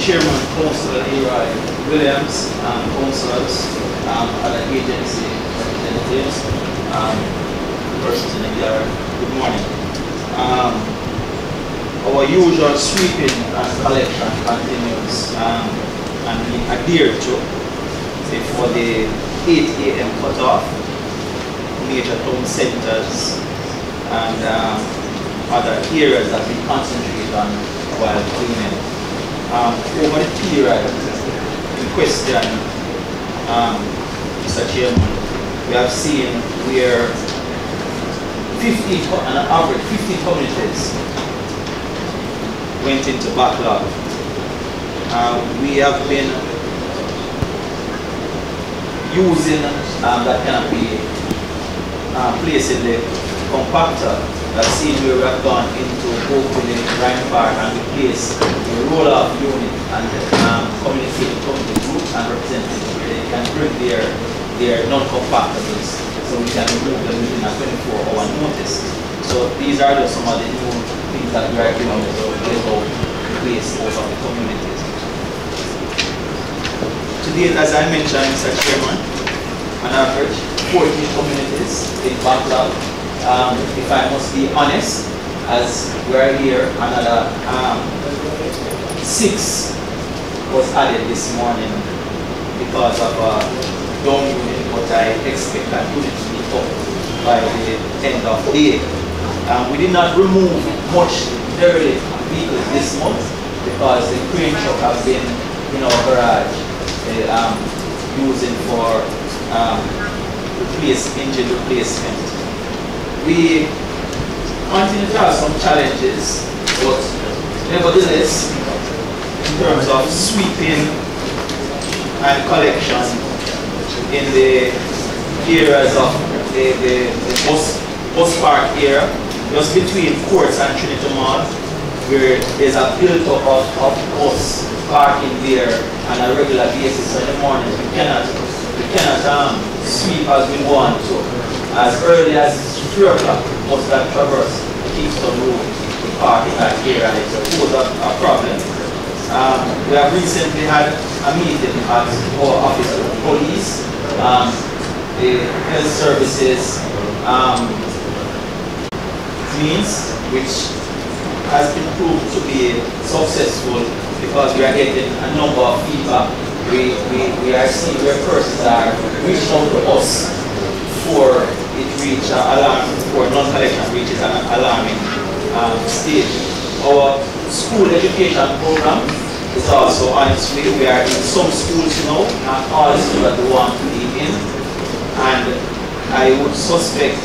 Chairman Councillor Leroy Williams, councillors, other agency representatives, persons in the gallery, good morning. Our usual sweeping and collection continues and we adhere to for the 8 a.m. cutoff, major town centers and other areas that we concentrate on while cleaning. Over the period in question, Mr. Chairman, we have seen where on average 50 communities went into backlog. We have been using that kind of place in the compactor. I've seen where we have gone into Oakville, Rhine Park, and replaced the roll-off unit and communicate with the group and representatives where they can bring their non-compactables so we can remove them within a 24-hour notice. So these are just some of the new things that we are doing to get out the waste out of the communities. Today, as I mentioned, Mr. Chairman, on average, 14 communities in backlog. If I must be honest, as we're here, another 6 was added this morning because of down unit, but I expect that unit to be up by the end of the day. We did not remove much derelict vehicles this month because the crane truck has been in our garage using for engine replacement. We continue to have some challenges, but nevertheless, in terms of sweeping and collection in the areas of the bus park area, just between Courts and Trinity Mall, where there's a build-up of bus parking there on a regular basis. So in the morning, we cannot sweep as we want to. As early as 3 o'clock, most of that traverse Kingston Road to park in that area, and it poses a problem. We have recently had a meeting at our office with the police, the health services means, which has been proved to be successful because we are getting a number of feedback. We are seeing where persons are reaching out to us for it reach alarm, for non-collection reaches an alarming stage. Our school education program is also on its way. We are in some schools now, not all the schools that we want to be in. And I would suspect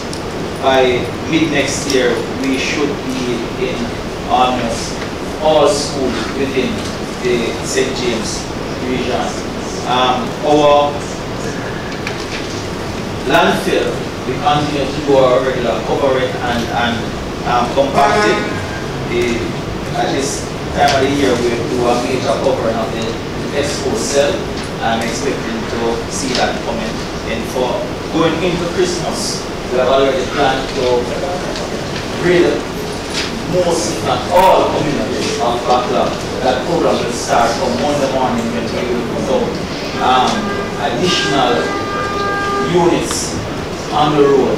by mid-next year, we should be in almost all schools within the St. James region. Our landfill, we continue to do our regular covering and compacting. At this time of the year, we do a major covering of the expo cell. I'm expecting to see that coming in for going into Christmas. We have already planned to rid most, if not all, communities of backlog. That program will start from Monday morning when we will put out additional units on the road,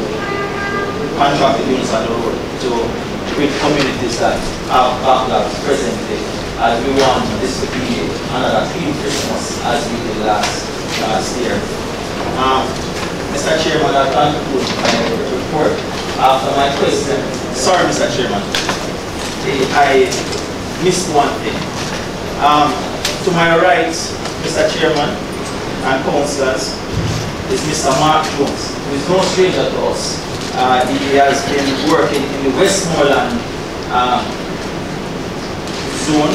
contracted units on the road to rid communities that have backlogs presently, as we want this to be another clean Christmas as we did last year. Mr. Chairman, that concludes my report. After my question, sorry, Mr. Chairman, I missed one thing. To my right, Mr. Chairman and councillors, is Mr. Mark Jones, who is no stranger to us. He has been working in the Westmoreland zone,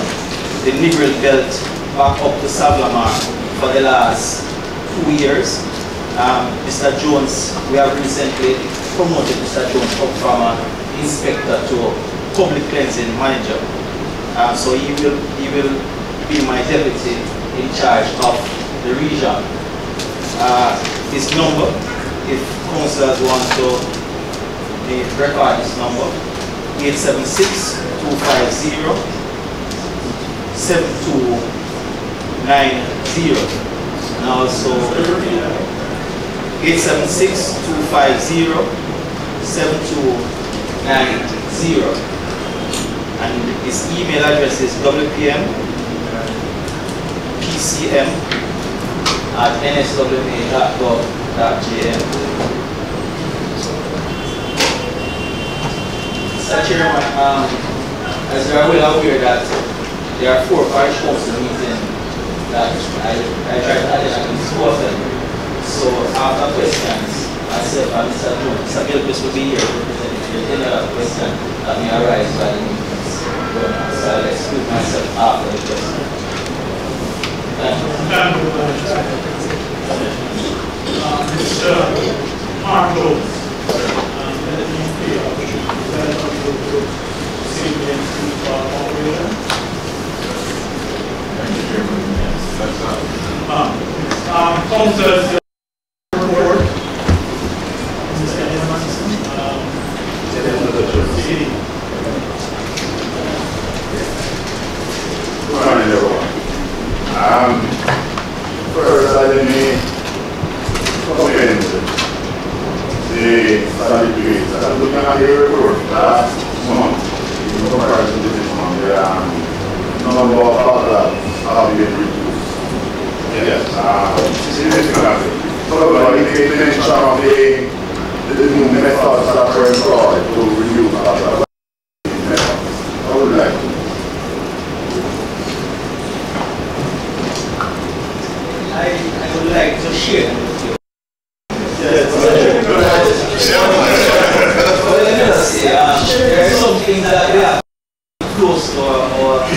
the Liberal Belt, back up to Savlamar for the last 2 years. Mr. Jones, we have recently promoted Mr. Jones up from an inspector to public cleansing manager. So he will be my deputy in charge of the region. His number, if councillors want to record this number, 876-250-72 and also 876-250-7290. And his email address is wpm.pcm@nswa.gov.jm. Mr. Chairman, as you are well aware that there are 4 parish council meetings that I tried to attend and discuss them. So after questions, myself and Mr. Jones, Mr. Gilchrist will be here representing any other question that may arise by the meetings. So I'll excuse myself after the question. Thank you. Mr. Marcos, Council's report. Good morning, everyone. First, let me commend the study grades. I'm looking at your report last month in comparison to this month. The number of outlets have been reduced. Yes, significantly. However, if you mention of the new methods that were employed to reduce outlets, I would like to. I would like to share with you. Yes. There are some things that we have close to our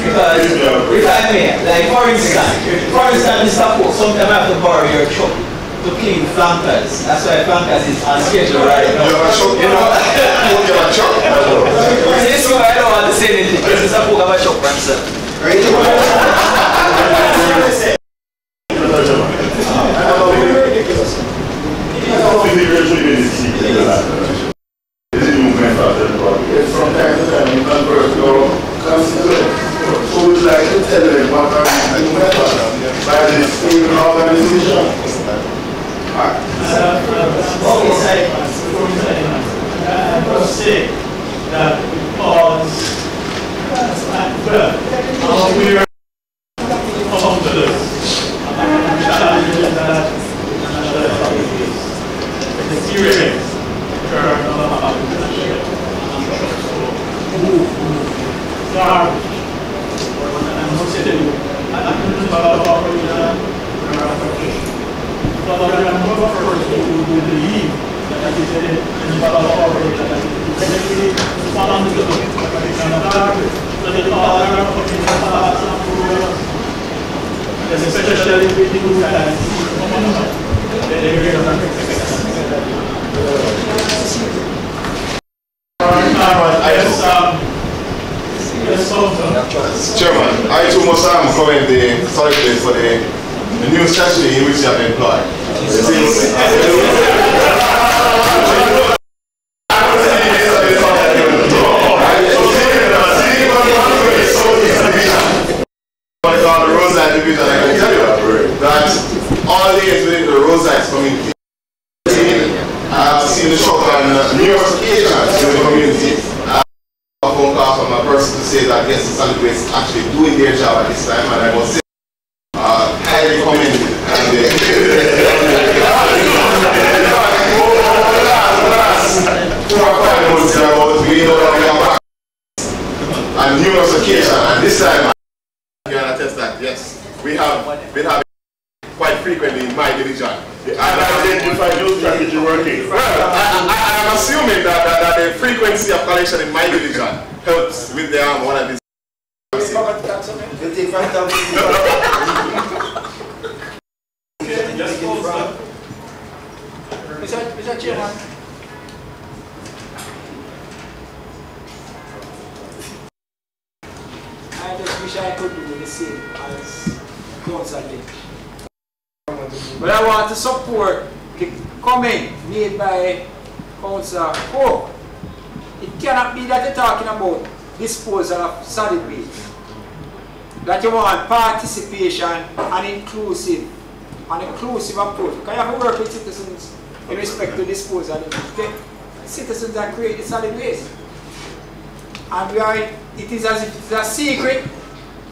because if I may, like for instance, Mr. Pope, sometimes I have to borrow your truck to clean flankers. That's why flankers is on schedule right now. You have a truck? You have a truck? This one I don't want to say anything because Mr. Pope have a truck for himself. Right? From time to time, you convert your constituents. So we'd like to tell them what are the new methods by the same organization. I must say that because we're councillors, challenges that experience especially with the new guys. Chairman, I too must commend the solid place for the new strategy in which you have employed. What is called the Rosite division, I can tell you that all days within the Rosite community, I have seen the shock on numerous occasions in the community. A phone call from a person to say that yes, the solid waste is actually doing their job at this time, and I was highly commended. And numerous occasions, and this time I can attest that yes, we have been having quite frequently in my division. And identify those strategy working. Well, I'm assuming that the frequency of collection in my division helps with the one of these. Mr. Chairman. I just wish I could do the same as Council did. But I want to support the comment made by Councillor Pope. It cannot be that you're talking about disposal of solid waste that you want participation and an inclusive approach. Because you have to work with citizens in respect to disposal. The citizens that create the solid waste. And it is as if it's a secret,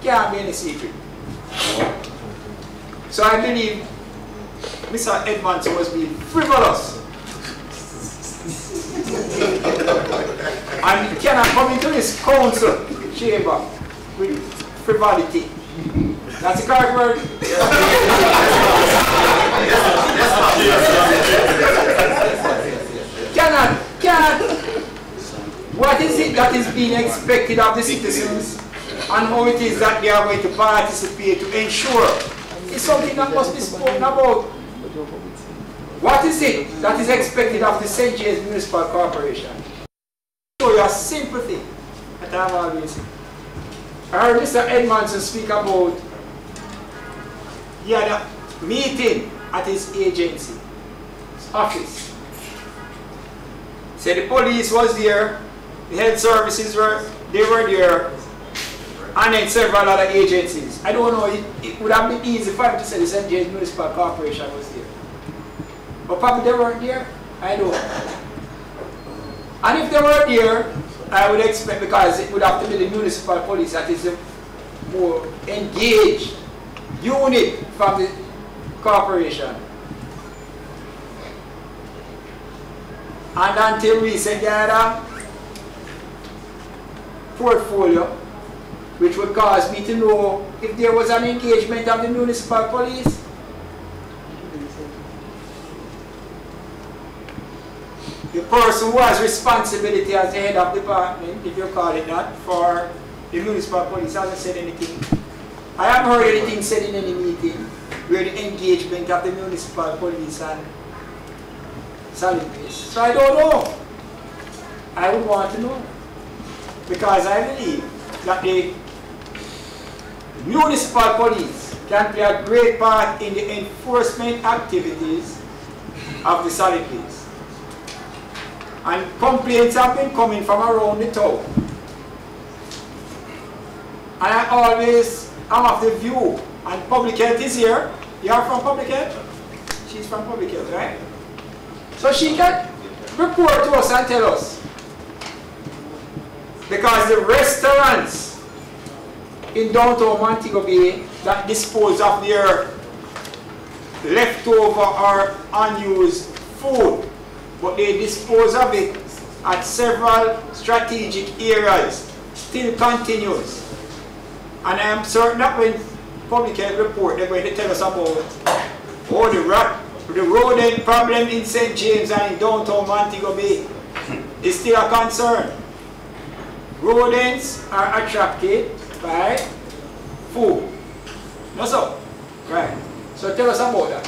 can't be any secret. So I believe Mr. Edmonds was being frivolous. And he cannot come into this council chamber with frivolity. That's the correct word? Cannot. What is it that is being expected of the citizens and how it is that they are going to participate to ensure it's something that must be spoken about. What is it that is expected of the St. James Municipal Corporation? Show you a simple thing that I have always said. I heard Mr. Edmondson speak about he had a meeting at his agency, his office. Said the police was there, the health services were there, and then several other agencies. I don't know, it would have been easy for him to say the St. James Municipal Corporation was there. But probably they weren't there, I don't know. And if they were there, I would expect, because it would have to be the municipal police that is a more engaged unit from the corporation. And until recently, I had a portfolio which would cause me to know if there was an engagement of the municipal police. The person who has responsibility as the head of department, if you call it that, for the municipal police hasn't said anything. I haven't heard anything said in any meeting where the engagement of the municipal police and solid waste. So I don't know. I would want to know. Because I believe that the municipal police can play a great part in the enforcement activities of the solid waste. And complaints have been coming from around the town. And I always am of the view, and Public Health is here. You are from Public Health? She's from Public Health, right? So she can report to us and tell us. Because the restaurants in downtown Montego Bay that dispose of their leftover or unused food, but they dispose of it at several strategic areas, still continues. And I am certain that when Public Health report, they're going to tell us about the rodent problem in St. James and in downtown Montego Bay is still a concern. Rodents are attracted by food. No, so? Right. So tell us about that.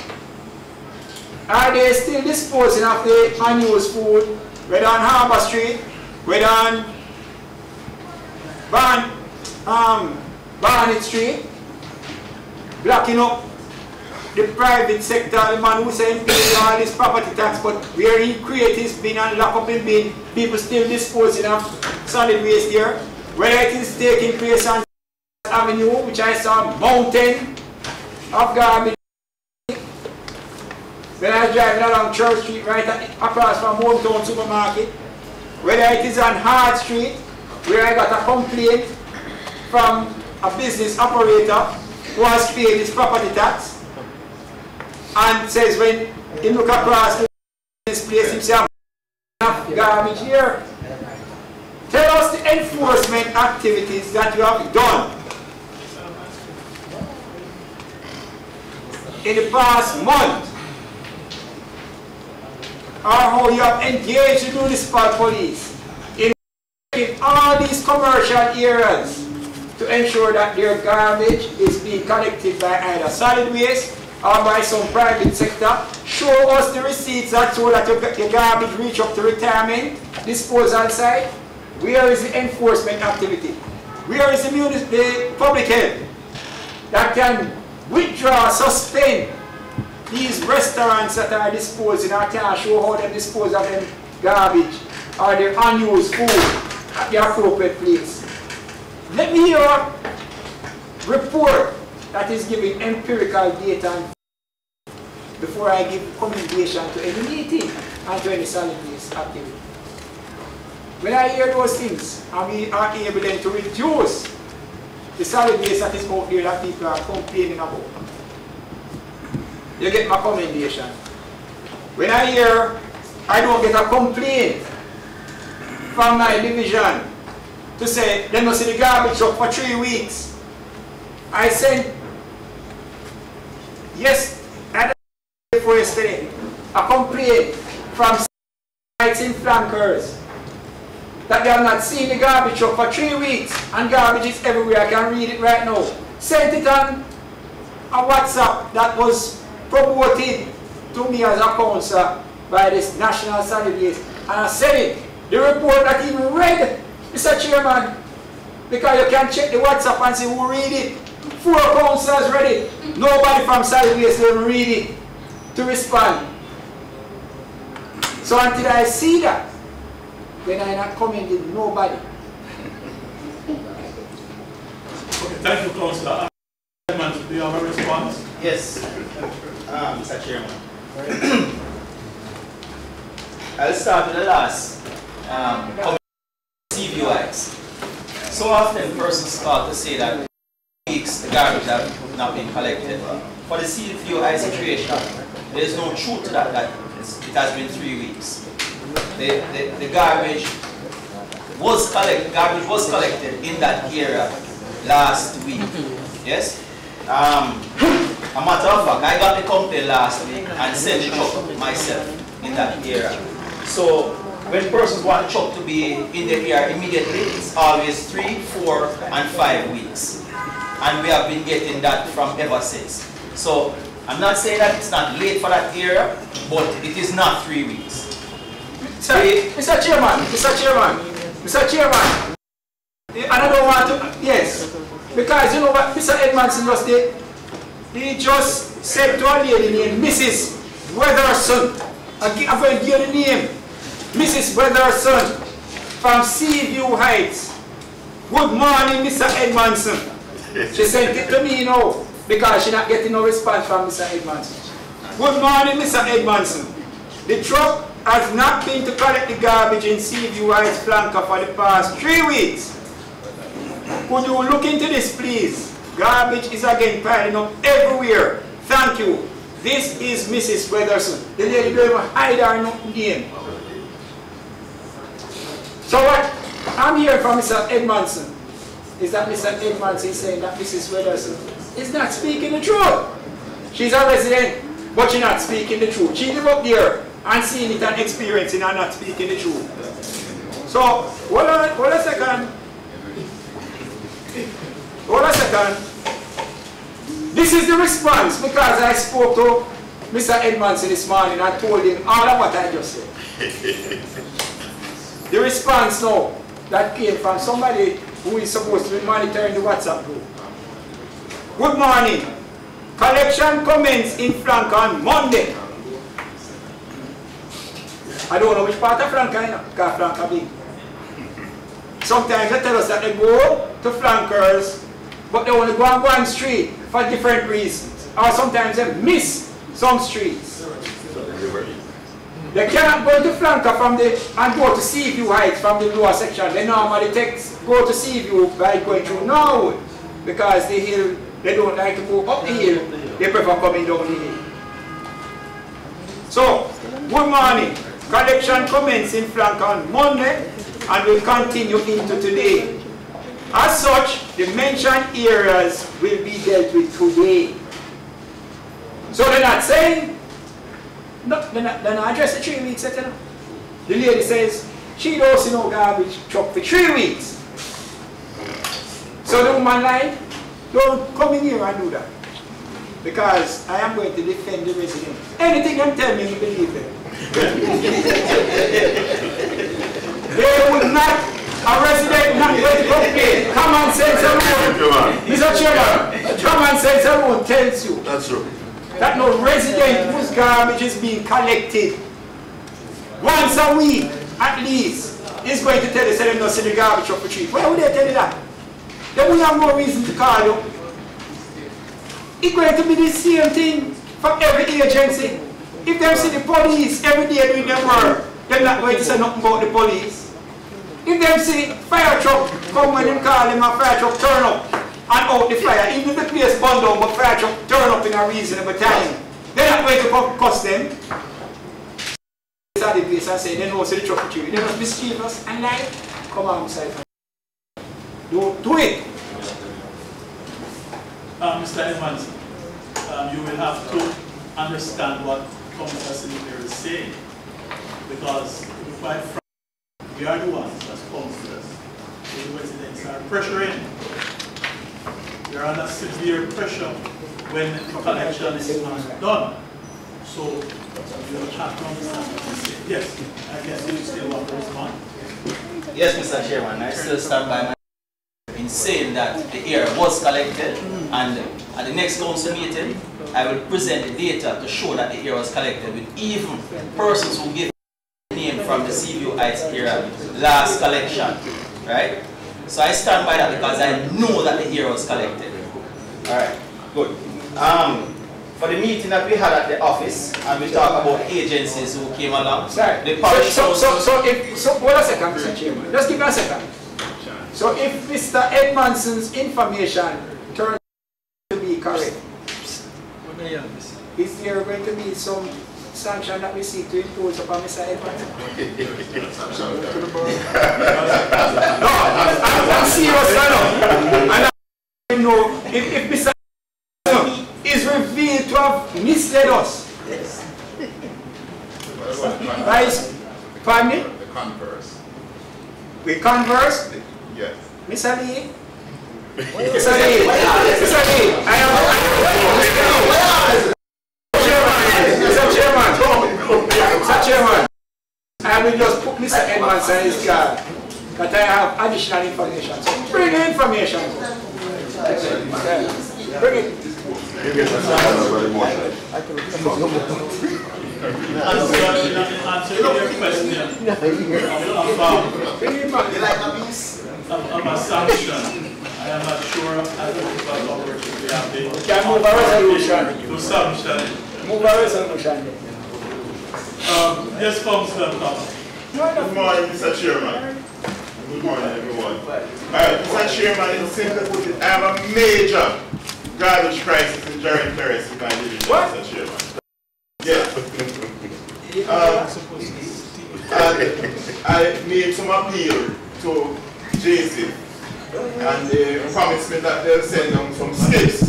Are they still disposing of the unused food, whether on Harbour Street, whether on Barnett Street, blocking up the private sector, the man who said paying all this property tax, but where he create his bin and lock up in bin, people still disposing of solid waste here, whether it is taking place on Avenue, which I saw a mountain of garbage. When I was driving along Church Street, right across from Hometown Supermarket, whether it is on Hard Street, where I got a complaint from a business operator who has paid his property tax, and says when he look across this place, he says, garbage here. Tell us the enforcement activities that you have done in the past month, or how you have engaged the municipal police in all these commercial areas to ensure that their garbage is being collected by either solid waste or by some private sector. Show us the receipts that show that your garbage reach up to retirement disposal site. Where is the enforcement activity? Where is the public health that can withdraw, suspend these restaurants that are disposing or can't show how they dispose of them garbage or their unused food at the appropriate place? Let me hear report that is giving empirical data before I give commendation to any meeting and to any solid waste activity. When I hear those things, and we are able then to reduce the solid waste that is out there that people are complaining about, you get my commendation. When I hear I don't get a complaint from my division to say they must see the garbage truck for 3 weeks, I sent before yesterday a complaint from sites in flankers that they have not seen the garbage truck for 3 weeks and garbage is everywhere. I can read it right now. Sent it on a WhatsApp that was promoted to me as a councillor by this National Solid Waste, and I said it. The report that even read, Mr. Chairman, because you can check the WhatsApp and see who read it. 4 councillors read it. Nobody from Solid Waste will read it to respond. So until I see that, then I not commending nobody. Okay, thank you, Councillor. Do you have a response? Yes, Mr. Chairman. I'll start with the last. CVUIs. So often persons start to say that weeks the garbage have not been collected. For the CVUI situation, there is no truth to that, it has been 3 weeks. The garbage was collected in that area last week. Yes? A matter of fact, I got the complaint last week and sent the truck myself in that area. So when persons want the truck to be in the area immediately, it's always 3, 4, and 5 weeks. And we have been getting that from ever since. So I'm not saying that it's not late for that area, but it is not 3 weeks. Mr. Chairman, and I don't want to, yes, because you know what Mr. Edmondson just did? He just said to a lady named Mrs. Weatherson, I'm going to give you the name, Mrs. Weatherson from Seaview Heights. Good morning, Mr. Edmondson. She sent it to me now because she's not getting no response from Mr. Edmondson. Good morning, Mr. Edmondson. The truck has not been to collect the garbage in Seaview Heights flanker for the past 3 weeks. Could you look into this, please? Garbage is again piling up everywhere. Thank you. This is Mrs. Weatherson. The lady don't even hide her name. So what I'm hearing from Mr. Edmondson is that Mr. Edmondson is saying that Mrs. Weatherson is not speaking the truth. She's a resident, but she's not speaking the truth. She live up there and seeing it and experiencing and not speaking the truth. So, hold a second. This is the response because I spoke to Mr. Edmondson this morning and told him all of what I just said. The response now that came from somebody who is supposed to be monitoring the WhatsApp group. Good morning. Collection commence in Franca on Monday. I don't know which part of Franca, you know, because Franca big. Sometimes they tell us that they go to flankers, but they only go on one street for different reasons. Or sometimes they miss some streets. They cannot go to flanker from and go to Seaview Heights from the lower section. They normally go to Seaview by going through Norwood because the hill, they don't like to go up the hill. They prefer coming down the hill. So, good morning. Collection commence in flanker on Monday and will continue into today. As such, the mentioned areas will be dealt with today. So they're not saying, no, they're not addressing 3 weeks. The lady says, she don't see no garbage truck for 3 weeks. So the woman line, don't come in here and do that. Because I am going to defend the resident. Anything they tell me, you believe them. They would not, a resident not going to complain. Common sense alone. Mr. Chairman, common sense alone tells you. That's true. That no resident whose garbage is being collected once a week at least is going to tell you, say them not see the garbage up for 3 weeks. Why would they tell you that? They will have no reason to call you. It's going to be the same thing for every agency. If they see the police every day doing their work, they're not going to say nothing about the police. If they see fire truck come when they call them a fire truck turn up and out the fire, even if the place burned down, but fire truck turn up in a reasonable time, they're not going to come cuss them. The place and say they know the truck with you. They must mischievous and lie. Come on, side. Do it. Mr. Evans, you will have to understand what Councillor Senator is saying, because to be quite frank, we are the ones as councillors. The residents are pressuring. We are under severe pressure when the collection is not done. So you have to understand what you say. Yes, I guess you still want to respond. Yes, Mr. Chairman, I still stand by my in saying that the air was collected, and at the next council meeting, I will present the data to show that the air was collected with even persons who give the name from the CBO Heights area last collection, right? So I stand by that because I know that the air was collected. All right, good. For the meeting that we had at the office, and we talked about agencies who came along. Sorry. The parish So wait a second, Mr. Chairman. Just give me a second. So if Mr. Edmondson's information turns to be correct, is there going to be some sanction that we seek to impose upon Mr. Edmondson? No, I'm serious now. And I know if Mr. Edmondson is revealed to have misled us. Yes. Right? Pardon me? The converse. We converse? Yes. Mr. Lee? Mr. Lee, I am Mr. Chairman, I will just put Mr. Edmondson in his card that I have additional information. So bring the information. Bring it. Answer your question of assumption. I am not sure as a municipal corporation we have the Can move a resolution. assumption. Move a resolution. Yes, Councillor Thomas. Good morning, Mr. Chairman. Good morning, everyone. Alright, Mr. Chairman, in simple put it, I have a major garbage crisis in Jarrett Terrace in my division, Mr. Chairman. Yeah. I made some appeal to JC, and they promised me that they'll send them some skips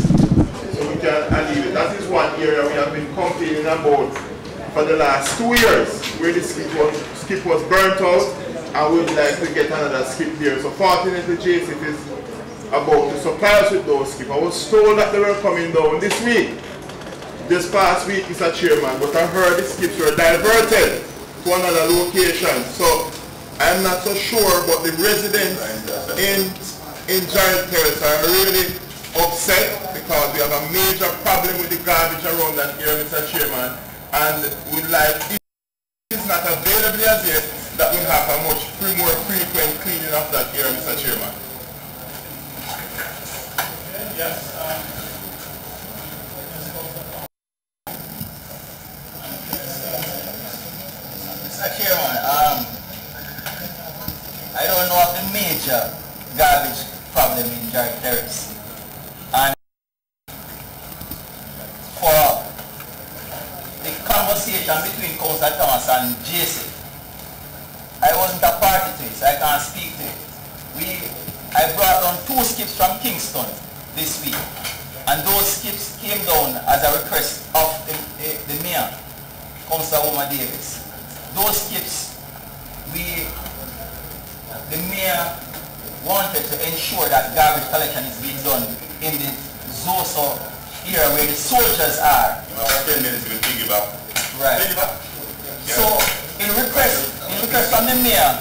so we can alleviate it. That is one area we have been complaining about for the last 2 years, where the skip was burnt out, and we'd like to get another skip there. So fortunately, JC is about to supply us with those skips. I was told that they were coming down this week. This past week, Mr. Chairman, but I heard the skips were diverted to another location. So I'm not so sure, but the residents in Jarrett Terrace are really upset because we have a major problem with the garbage around that area, Mr. Chairman, and we'd like, if it's not available as yet, that will have a much more frequent cleaning of that area, Mr. Chairman. Yes. Mr. Chairman, I don't know of the major garbage problem in Jarrett Terrace. And for the conversation between Councillor Thomas and JC, I wasn't a party to it, so I can't speak to it. I brought down 2 skips from Kingston this week, and those skips came down as a request of the mayor, Councillor Woman Davis. Those skips, the mayor wanted to ensure that garbage collection is being done in the Zoso area where the soldiers are. You have 10 minutes to think about. Right. So, in request from the mayor,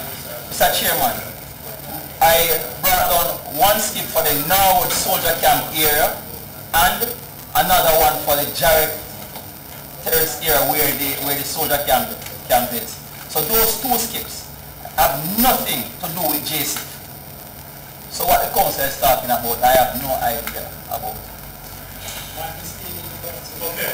Mr. Chairman, I brought down 1 skip for the Norwood Soldier Camp area and another one for the Jarrett Terrace area where the soldier camp is. So those 2 skips have nothing to do with JC. So what the council is talking about, I have no idea about. Okay.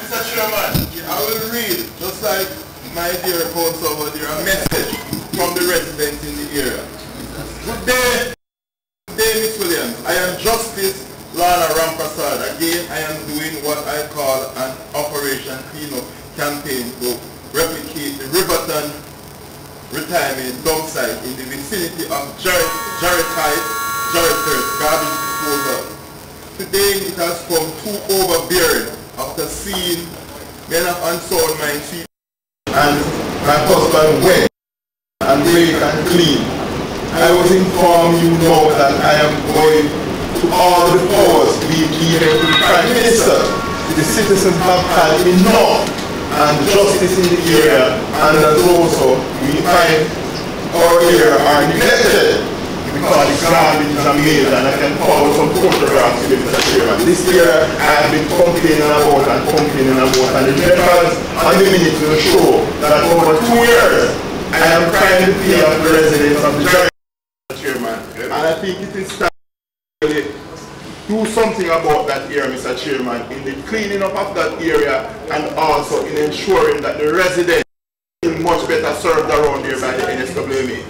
Mr. Chairman, I will read, just like my dear counsel over there, a message from the residents in the area. Good day, Miss Williams. I am Justice Lana Ramprasad. Again, I am doing what I call an Operation Cleanup campaign to replicate the Riverton retirement dump site in the vicinity of Jarrett garbage disposal. Today it has come too overbearing after seeing men of unsold my feet and my husband went and wait and clean. I was informed, you know, that I am going to all the powers being given to the Prime Minister. The citizens have had enough and justice in the area, and as also we find our area are neglected because the garbage is amazing, and I can forward some photographs to Mr. Chairman. This year I have been complaining about, and the records on the minutes will show that over 2 years I am trying to pay off the residents of the Chairman, and I think it is time to do something about that area, Mr. Chairman, in the cleaning up of that area and also in ensuring that the residents are much better served around here by the NSWMA.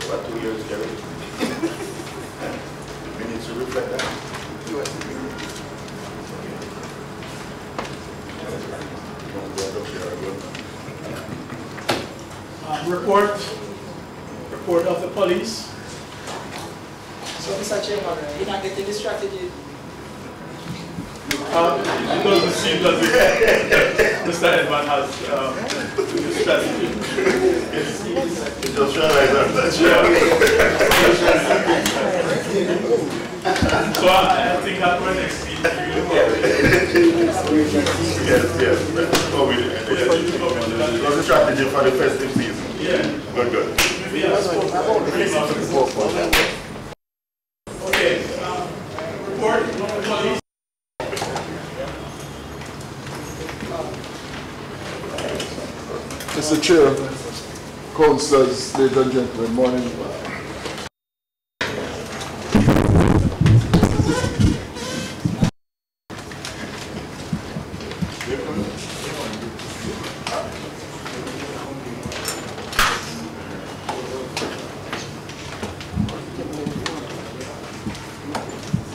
What, 2 years, Jerry? We need to reflect that. Report of the police. So, Mr. Chairman, you're not getting the strategy? It doesn't seem that Mr. Edman has the strategy. It's just realized that. So I think that for next week Yes. It was a strategy for the festive season. Yeah. Good. Okay. Report of the police. Mr. Chair, councillors, ladies and gentlemen, morning.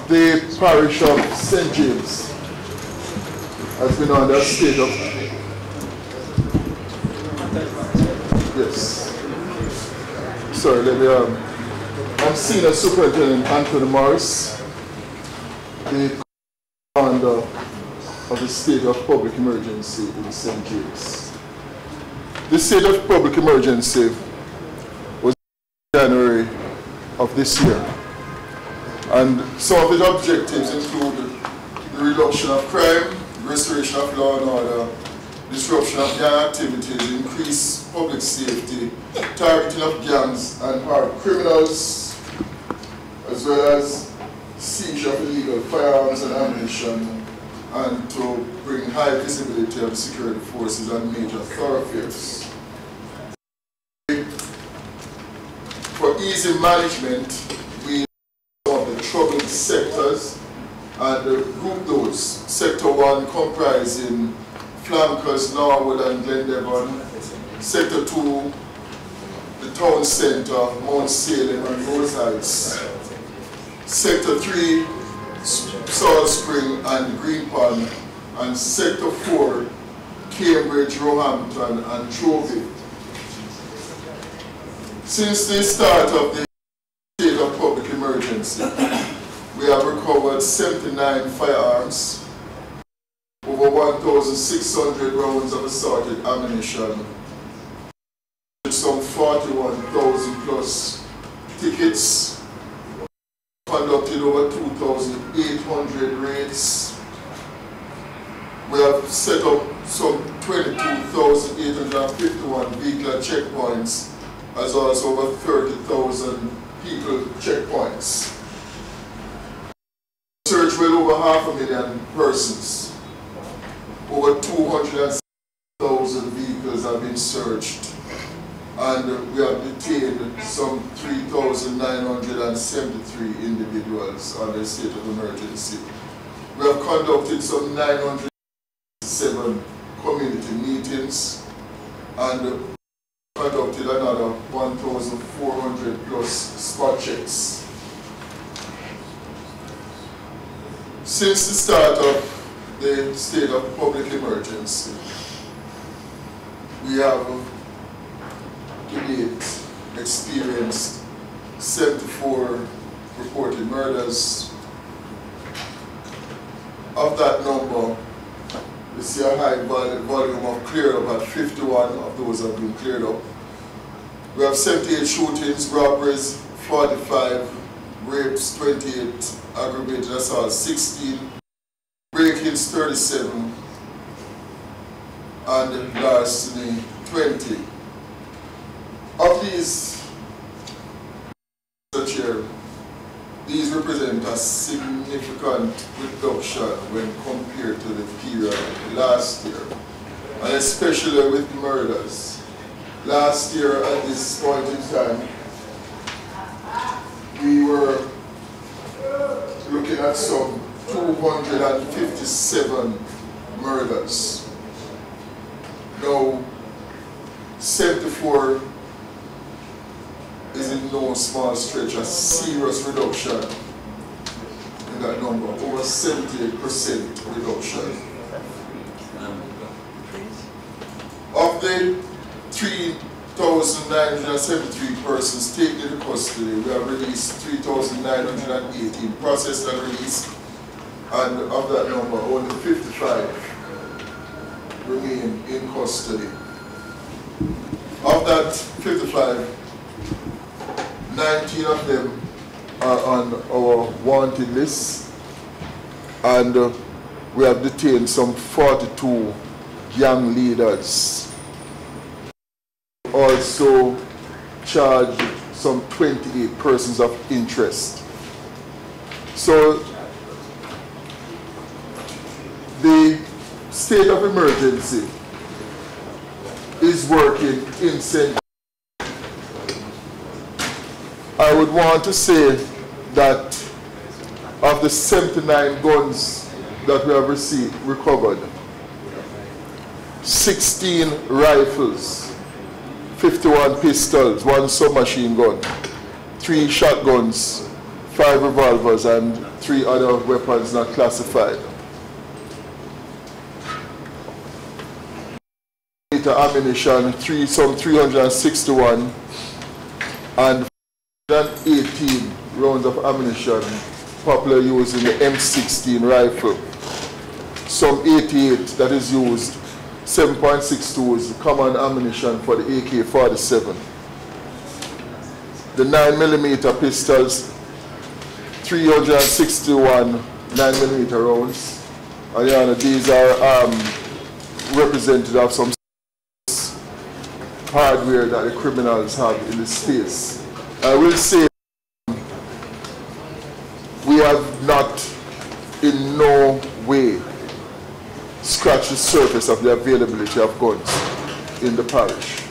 The parish of St. James has been under a state of... Yes. Sorry, let me... I'm Senior Superintendent Anthony Morris, the commander of the state of public emergency in St. James. The state of public emergency was in January of this year. And some of the objectives include the reduction of crime, restoration of law and order, disruption of gang activities, increased public safety, targeting of gangs and hard criminals, as well as seizure of illegal firearms and ammunition, and to bring high visibility of security forces on major thoroughfares. For easy management, we of the troubled sectors and group those. Sector 1 comprising Flankers, Norwood and Glendevon. Sector 2, the town centre, Mount Salem and Rose Heights. Sector 3, Salt Spring and Green Pond. And Sector 4, Cambridge, Roehampton and Trovey. Since the start of the state of public emergency, we have recovered 79 firearms, over 1,600 rounds of assorted ammunition, some 41,000 plus tickets, conducted over 2,800 800 rates. We have set up some 22,851 vehicle checkpoints, as well as over 30,000 people checkpoints. Search well over 500,000 persons. Over 200,000 vehicles have been searched, and we have detained some 3,973 individuals under a state of emergency. We have conducted some 907 community meetings and conducted another 1,400 plus spot checks. Since the start of the state of public emergency, we have to date experienced 74 reported murders. Of that number, we see a high volume of cleared up, at 51 of those have been cleared up. We have 78 shootings, robberies, 45, rapes, 28, aggravated assaults, 16, break-ins, 37, and larceny, 20. Of these, Mr. Chair, these represent a significant reduction when compared to the period last year, and especially with murders. Last year at this point in time, we were looking at some 257 murders. Now, 74 is in no small stretch a serious reduction in that number, over 78% reduction. Of the 3,973 persons taken into custody, we have released 3,918, processed and released, and of that number, only 55 remain in custody. Of that 55, 19 of them are on our wanted list, and we have detained some 42 young leaders. Also charged some 28 persons of interest. So the state of emergency is working in sync. I would want to say that of the 79 guns that we have recovered, 16 rifles, 51 pistols, 1 submachine gun, 3 shotguns, 5 revolvers, and 3 other weapons not classified. Ammunition, some 361, and 18 rounds of ammunition popular used in the M16 rifle. Some 88 that is used, 7.62 is common ammunition for the AK-47. The 9mm pistols, 361 9mm rounds. And these are representative of some hardware that the criminals have in the space. I will say we have not in no way scratched the surface of the availability of guns in the parish.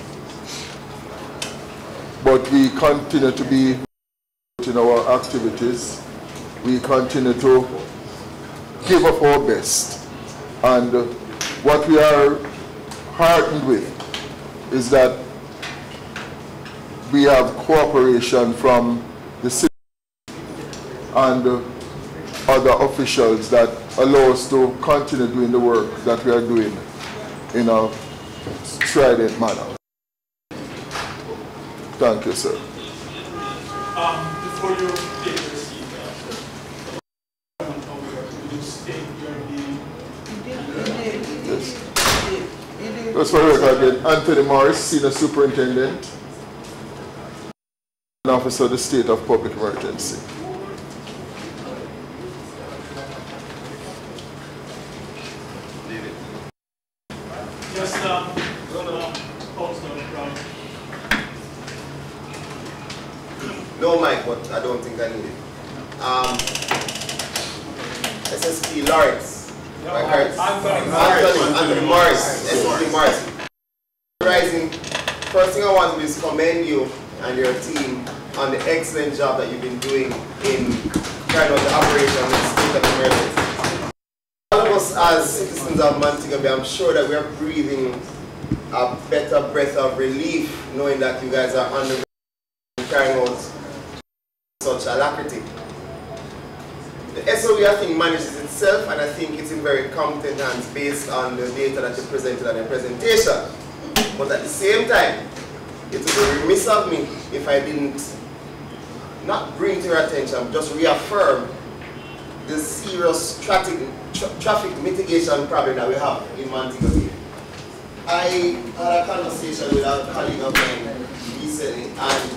But we continue to be in our activities. We continue to give up our best. And what we are heartened with is that we have cooperation from the city and other officials that allow us to continue doing the work that we are doing in a strident manner. Thank you, sir. Before you take your seat, will you state your name? Yes. That's for the record again. Anthony Morris, Senior Superintendent and Officer of the State of Public Emergency. No mic, but I don't think I need it. SSP Lawrence. Anthony Morris. SSP Morris. Rising. First thing I want to do is commend you and your team on the excellent job that you've been doing in carrying out the operation in the state of emergency. All of us as citizens of Montego Bay, I'm sure that we are breathing a better breath of relief knowing that you guys are undergoing and carrying out such alacrity. The SOE, I think, manages itself, and I think it's in very competent hands based on the data that you presented on your presentation. But at the same time, it would be remiss of me if I didn't not bring to your attention, just reaffirm the serious traffic mitigation problem that we have in Montego Bay. I had a conversation with a colleague of mine recently, and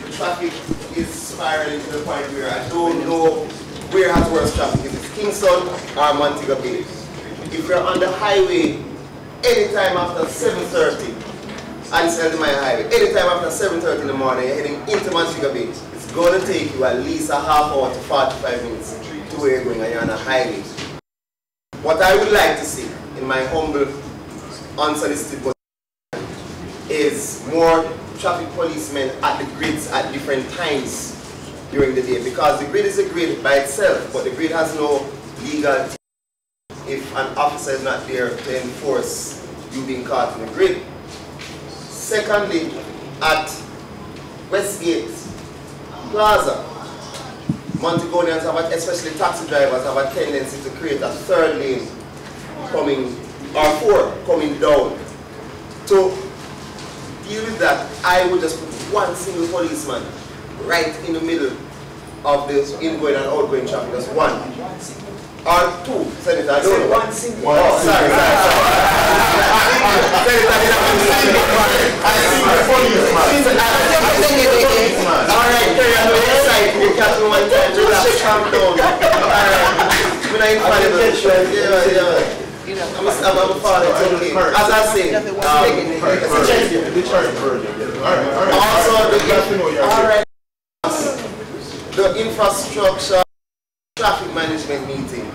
the traffic is spiraling to the point where I don't know where has worse traffic. Is it Kingston or Montego Bay? If you're on the highway anytime after 7:30, and it's my highway, anytime after 7:30 in the morning, you're heading into Montego Bay, it's going to take you at least a half hour to 45 minutes to where you're going and you're on a highway. What I would like to see in my humble, unsolicited is more traffic policemen at the grids at different times during the day, because the grid is a grid by itself, but the grid has no legal if an officer is not there to enforce you being caught in the grid. Secondly, at Westgate Plaza, Montegonians have, especially taxi drivers, have a tendency to create a third lane coming, or four coming down. To deal with that, I would just put one single policeman right in the middle of the ingoing and outgoing traffic, just one. Or two, Senator, I don't know. One single. Oh, sorry. Alright, carry on the inside. You catch me one time, relax, calm down. Alright. We're not infallible. Yeah. I'm a father, it's okay. As I say, also the infrastructure traffic management meeting.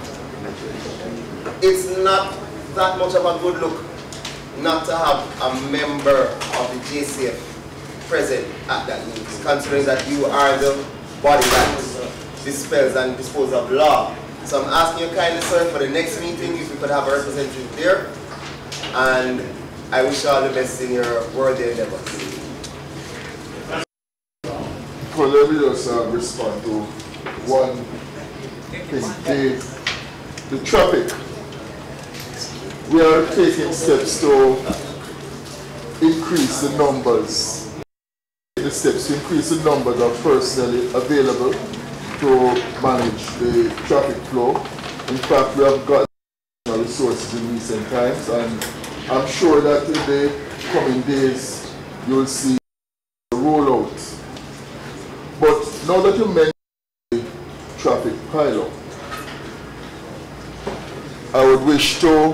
It's not that much of a good look not to have a member of the JCF present at that meeting, considering that you are the body that dispels and disposes of law. So I'm asking you kindly, sir, for the next meeting, if we could have a representative there, and I wish you all the best in your worthy endeavors. Well, let me just respond to one thing. The traffic. We are taking steps to increase the numbers. The steps to increase the numbers of personnel available to manage the traffic flow. In fact, we have got resources in recent times, and I'm sure that in the coming days you will see the rollout. But now that you mentioned the traffic pileup, I would wish to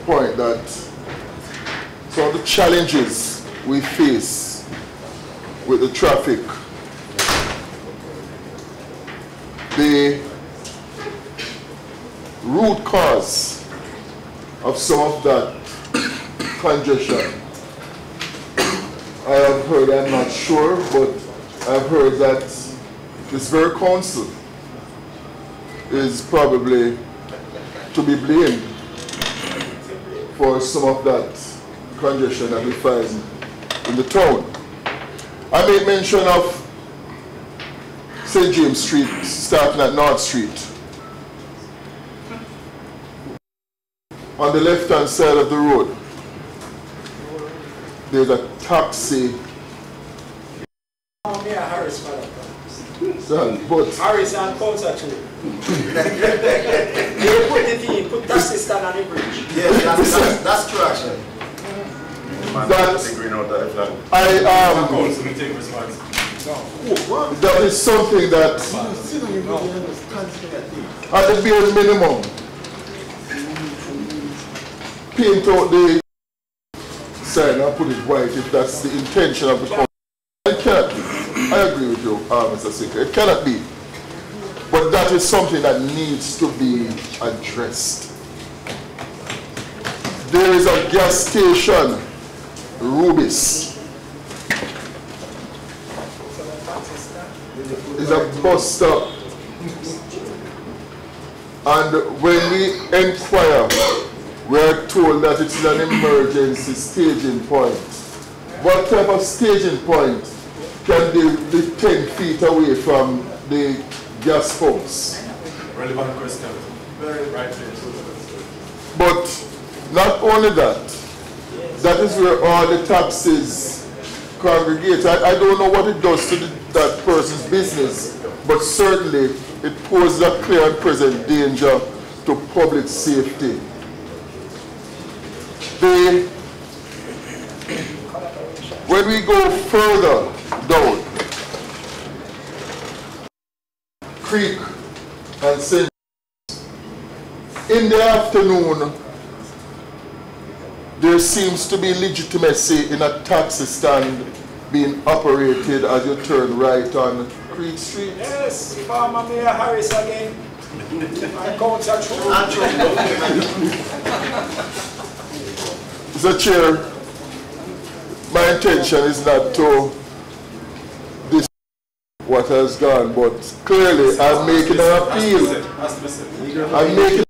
point that some of the challenges we face with the traffic, the root cause of some of that congestion, I have heard, I'm not sure, but I've heard that this very council is probably to be blamed for some of that congestion that we find in the town. I made mention of St. James Street starting at North Street. On the left-hand side of the road, there's a taxi. Harris, But Harris and Culture too. They put the thing, put taxi stand on the bridge. Yes, that's true actually. That is something that at the bare minimum paint out the sign and put it white if that's the intention of the council. I agree with you. Mr. Speaker. It cannot be. But that is something that needs to be addressed. There is a gas station, Rubis. It's a bus stop. And when we inquire, we are told that it is an emergency staging point. What type of staging point can be 10 feet away from the gas pumps? Relevant question. Very right. But not only that, that is where all the taxis congregate. I don't know what it does to that person's business, but certainly it poses a clear and present danger to public safety. When we go further down, Creek and St. in the afternoon, there seems to be legitimacy in a taxi stand being operated as you turn right on Creek Street. Yes, Farmer Mayor Harris again. My counts are true. Mr. Chair, my intention is not to dis what has gone, but clearly I'm making an appeal. I'm making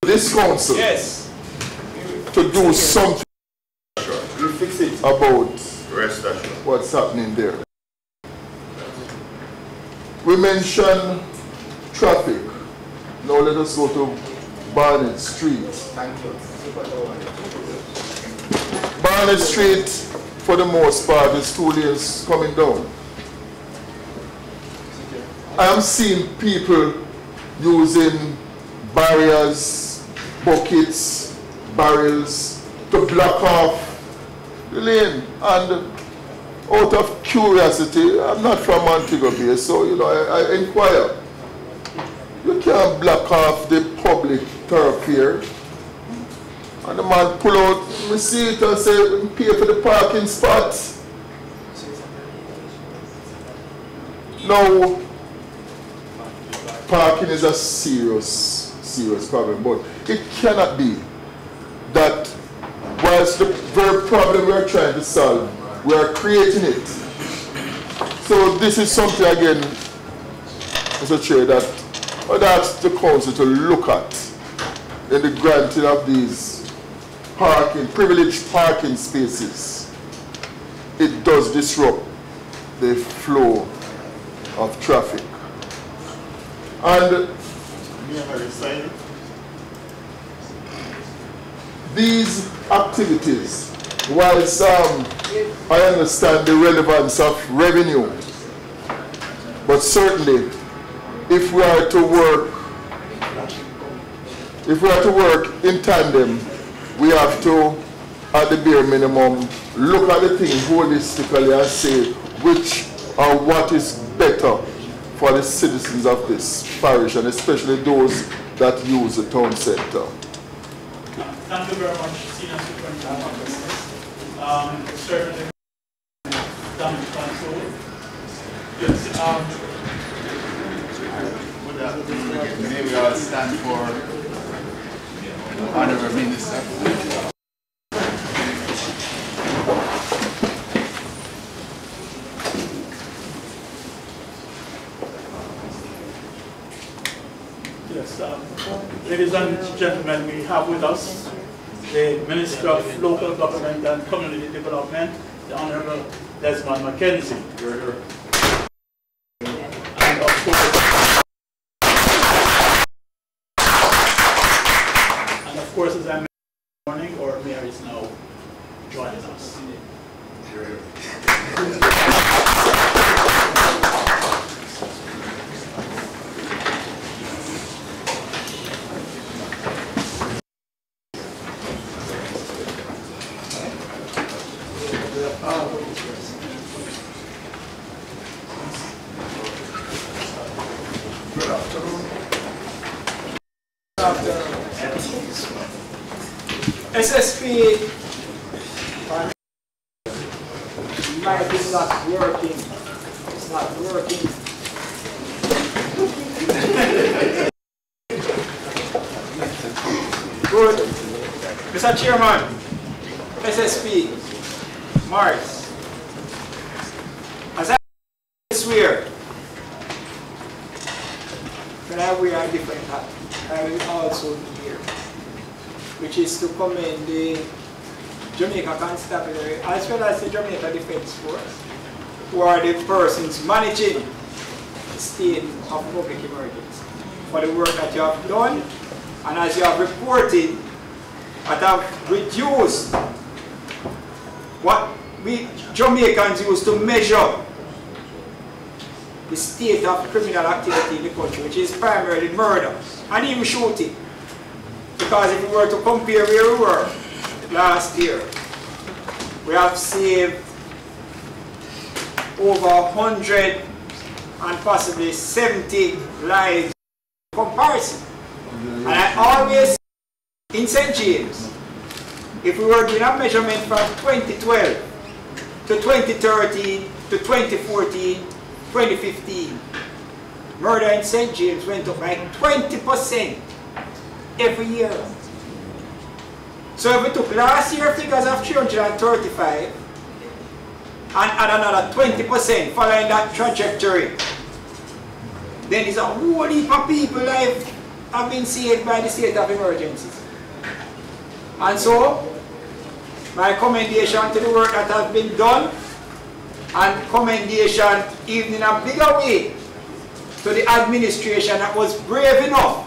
this council to do something about what's happening there. We mentioned traffic. Now let us go to Barnett Street. Barnett Street, for the most part, is 2 lanes coming down. I am seeing people using barriers, buckets, barrels to block off the lane. And out of curiosity, I'm not from Montego Bay, so you know, I inquire. You can't block off the public thoroughfare. And the man pull out my seat and say, pay for the parking spot. Now, parking is a serious problem, but it cannot be that whilst the very problem we are trying to solve, we are creating it. So this is something, again, Mr. Chair, that I'd ask the council to look at in the granting of these privileged parking spaces. It does disrupt the flow of traffic. And these activities, whilst I understand the relevance of revenue, but certainly if we are to work in tandem, we have to, at the bare minimum, look at the thing holistically and say which or what is better for the citizens of this parish, and especially those that use the town centre. Thank you very much, Senior Superintendent. Certainly, damage control. Yes. Maybe I'll stand for Honorable Minister. Yes, ladies and gentlemen, we have with us the Minister of Local Government and Community Development, the Honorable Desmond Mackenzie. And of course, as I mentioned this morning, our mayor is now joining us. SSP light is not working. It's not working. Good. Mr. Chairman, SSP, Morris, as I swear, when I wear a different hat, I will also be here, which is to commend the Jamaica Constabulary as well as the Jamaica Defence Force, who are the persons managing the state of public emergency, for the work that you have done, and as you have reported, that have reduced what we Jamaicans use to measure the state of criminal activity in the country, which is primarily murder and even shooting. Because if we were to compare where we were last year, we have saved over 100 and possibly 70 lives in comparison. And I always, in St. James, if we were doing a measurement from 2012 to 2013 to 2014, 2015, murder in St. James went up by 20% every year. So if we took last year's figures of 335 and add another 20% following that trajectory, then it's a whole heap of people life have been saved by the state of emergency. And so, my commendation to the work that has been done, and commendation even in a bigger way to the administration that was brave enough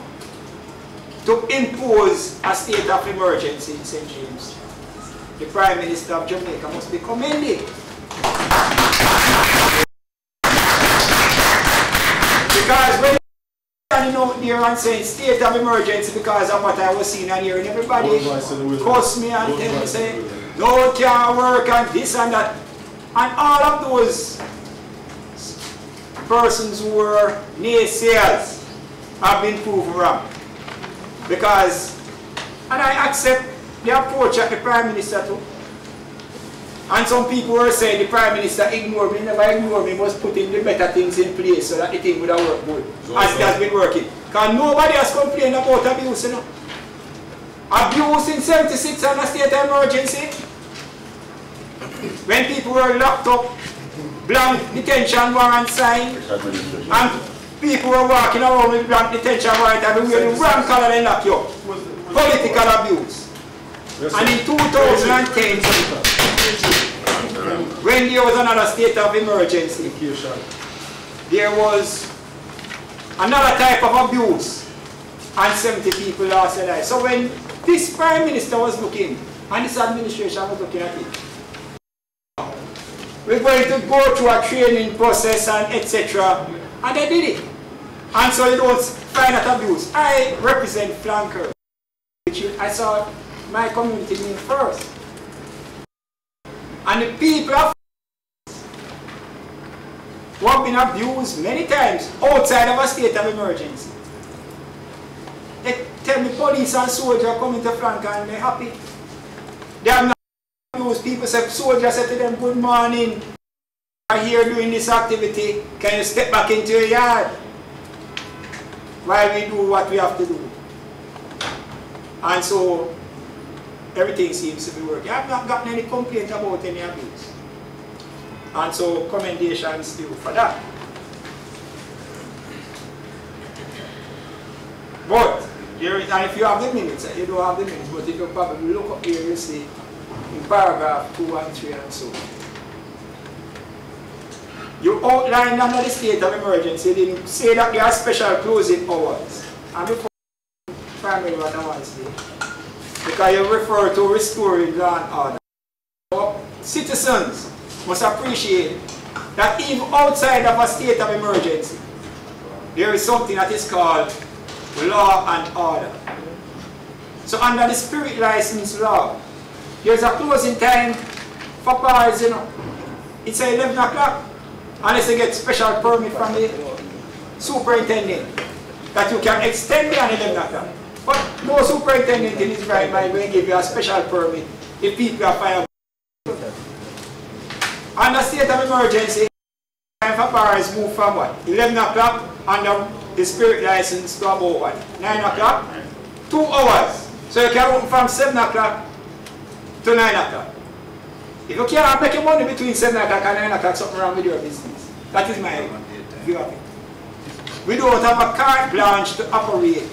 to impose a state of emergency in St. James. The Prime Minister of Jamaica must be commended. Because when standing out there and saying state of emergency because of what I was seeing and hearing, everybody cuss me and tell me, say, no, it can't work and this and that. And all of those persons who were naysayers have been proven wrong. Because, and I accept the approach that the Prime Minister took. And some people were saying the Prime Minister ignored me, never ignored me, was putting the better things in place so that the thing would have worked good, as it has been working. Because nobody has complained about abuse, you know. Abuse in 76 and a state of emergency. When people were locked up, blank detention warrant signed, and people were walking around with blank detention warrant and we were the wrong color and lock you up. Political abuse. And in 2010, when there was another state of emergency, there was another type of abuse and 70 people lost their lives. So when this Prime Minister was looking, and this administration was looking at it, we're going to go through a training process and etc. And they did it. And so you don't find that abuse. I represent flankers, which I saw my community name first. And the people who have been abused many times outside of a state of emergency. They tell me police and soldiers coming to flank and they're happy. They have not abused. People say, soldiers say to them, good morning, I'm here doing this activity, can you step back into your yard? While we do what we have to do. And so, everything seems to be working. I have not gotten any complaint about any abuse. And so, commendations to you for that. But, and if you have the minutes, you don't have the minutes, but if you probably look up here, you see in paragraph 2 and 3 and so on. You outlined under the state of emergency, you didn't say that there are special closing hours. And before primary what I want to say, because you refer to restoring law and order. So citizens must appreciate that even outside of a state of emergency, there is something that is called law and order. So under the spirit license law, there's a closing time for bars, you know. It's 11 o'clock. Unless you get special permit from the superintendent that you can extend beyond 11 o'clock. But no superintendent in his right mind will give you a special permit if people are fire. Under state of emergency, Time for bars move from what? 11 o'clock under the spirit license to about what? 9 o'clock? 2 hours. So you can open from 7 o'clock to 9 o'clock. If you can't make your money between 7 o'clock and 9 o'clock, something wrong with your business. That is my view of it. We don't have a carte blanche to operate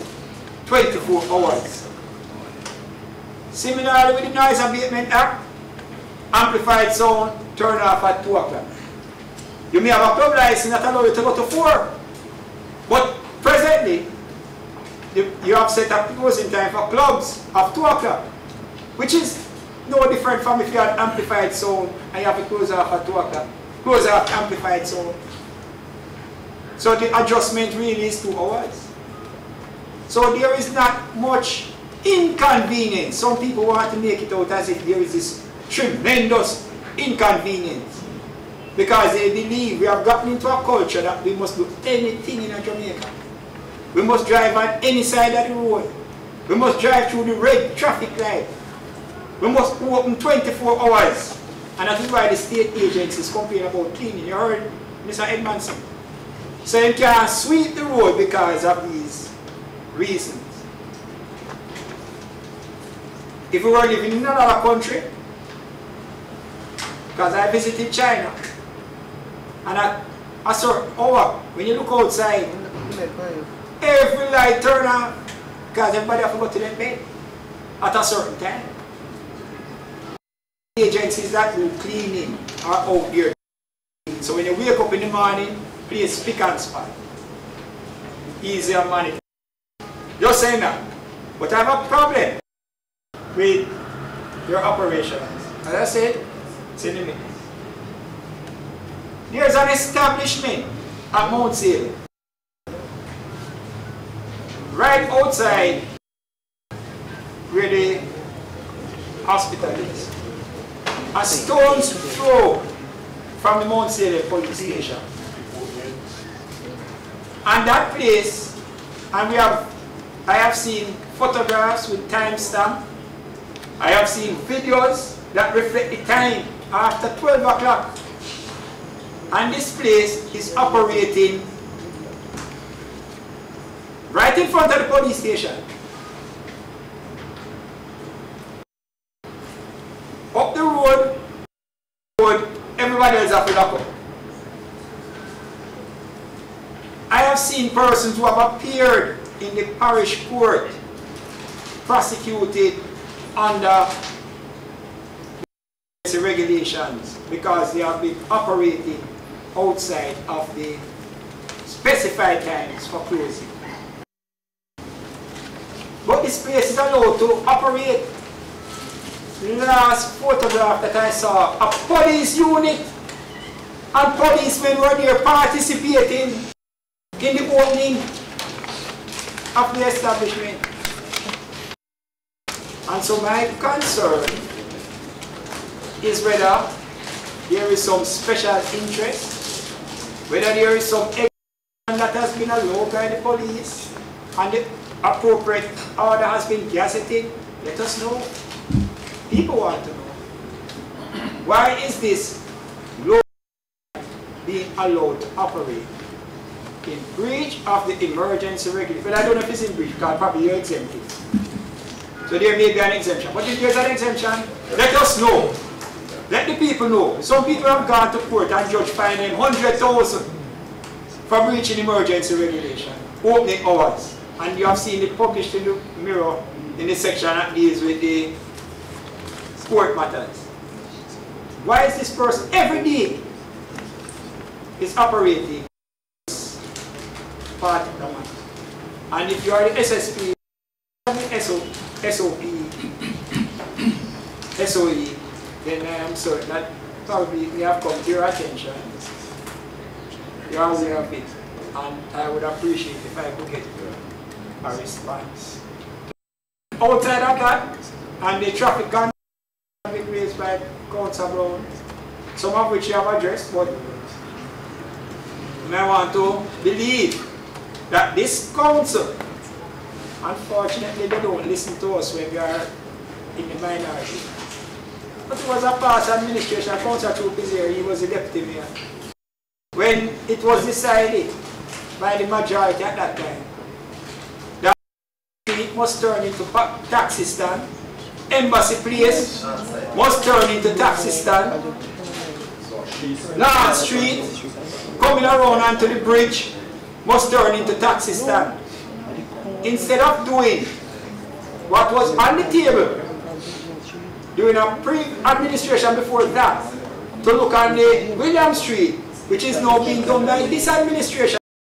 24 hours. Similarly with the Noise Abatement Act, amplified sound turn off at 2 o'clock. You may have a club license that allows you to go to 4. But presently, you have set a closing time for clubs of 2 o'clock, which is no different from if you had amplified sound and you have to close off at 2 o'clock. Close off amplified sound. So the adjustment really is 2 hours. So there is not much inconvenience. Some people want to make it out as if there is this tremendous inconvenience, because they believe we have gotten into a culture that we must do anything in Jamaica. We must drive on any side of the road. We must drive through the red traffic light. We must open 24 hours. And that is why the state agencies complain about cleaning. You heard Mr. Edmondson. So you can't sweep the road because of these reasons. If we were living in another country, because I visited China, and at a certain hour, when you look outside, every light turn on, because everybody have to go to their bed at a certain time. Agencies that do cleaning are out there. So when you wake up in the morning, please pick and spot. Easier money. Just saying that. But I have a problem with your operations. As I said, it's in the minutes. There's an establishment at Mount Seal, right outside where the hospital is. A stone's throw from the Mount Seal police station. And that place, and I have seen photographs with timestamp. I have seen videos that reflect the time after 12 o'clock. And this place is operating right in front of the police station. Up the road, everybody else have to lock up. I have seen persons who have appeared in the parish court prosecuted under the regulations because they have been operating outside of the specified times for closing. But this place is allowed to operate. The last photograph that I saw, a police unit and policemen were there participating in the opening of the establishment. And so my concern is whether there is some special interest, whether there is some action that has been allowed by the police and the appropriate order has been gazetted. Let us know. People want to know. Why is this law being allowed to operate in breach of the emergency regulation? But I don't know if it's in breach, because probably you're exempted. So there may be an exemption. But if there's an exemption, let us know. Let the people know. Some people have gone to court and judge fine them 100,000 for breaching emergency regulation, opening hours. And you have seen it published in the Mirror in the section that deals with the sport matters. Why is this person every day is operating part of the matter? And if you are the SSP, SOP, SOE, then I am certain that probably we have come to your attention. You are aware of it, and I would appreciate if I could get a response. Outside of that, and the traffic control been raised by Councillor Brown, some of which you have addressed, but I want to believe that this council, unfortunately, they don't listen to us when we are in the minority. But it was a past administration. Councillor Troop is here, he was the deputy mayor. when it was decided by the majority at that time that it must turn into taxi stand, Embassy Place must turn into taxi stand, North Street coming around onto the bridge must turn into taxi stand. Instead of doing what was on the table during a pre-administration before that, to look on the William Street, which is now being done by this administration.